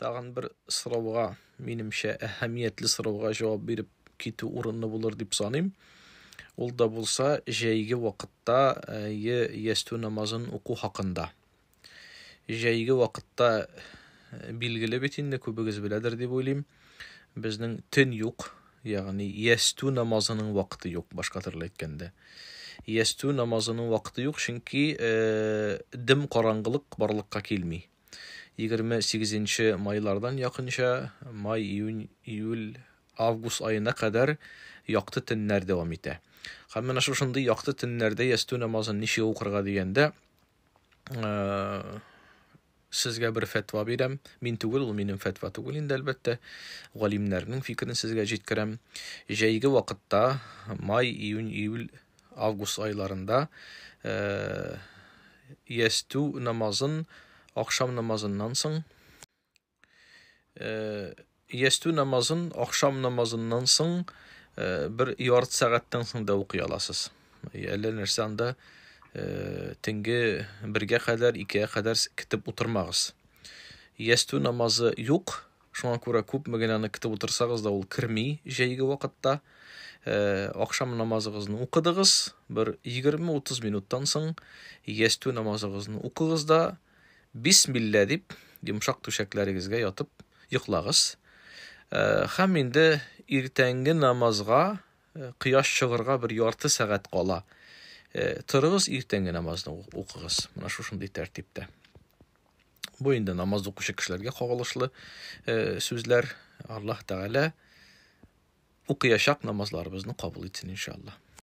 Tagın bir sırauga, menimçe ähämiýetli sırauga jogap berip kiti urunly bolar diýip sanýym. Ol da bolsa jäýgi wagtda ýestүү namazyn okuw hakynda. Jäýgi wagtda bilgili bitinde köbegiz biledir diýip oýlym. Bizniň tün ýok, ýagny ýestүү namazynyň wagty ýok başga türlü aýtkanda. Ýestүү namazynyň wagty ýok çünki dim garangylyk barlykka kelmi. 28-nji maýlardan ýakynça may, iýun, iýul, awgust aýyna kadar ýakty tünler dowam ete. Hem men şuşunday ýakty tünlerde ýestүү namazyny niçe okurga diýende sizge bir fetwa berem. Min tugul, ol menim fetwa tugul indi elbetde. Galimleriniň fikrini sizge jetkirem. Jäýgi wagtda may, iýun, iýul, awgust aýlarynda ýestүү namazyn akşam namazyndan soň ýestүү namazyn akşam namazyndan soň bir ýart sagatdan soň da okuy alasys. Ýa-da nersanda tingi 1-ge kadar, 2-ge kadar kitip oturmagyz. Ýestүү namazy ýok, şoňa görä köp megenany kitip otursagyz da ol kirmi jäýgi wagtda. Akşam namazyňyzy okudygyz, bir 20-30 minutdan soň ýestүү namazyňyzy okugyz da Bismillah dip ýumşak töşeklerigizge ýatyp ýyklagyz. Hem indi irtengi namazga kıyaş çığırga bir yartı saat qala. Tırıgız irtengi namazyny okugyz. Muna şuşunday tertipde. Bu indi namaz okuşy kişilerge kagalyşly sözler. Allah Taala okuyaşak namazlarybızny kabul etsin inşallah.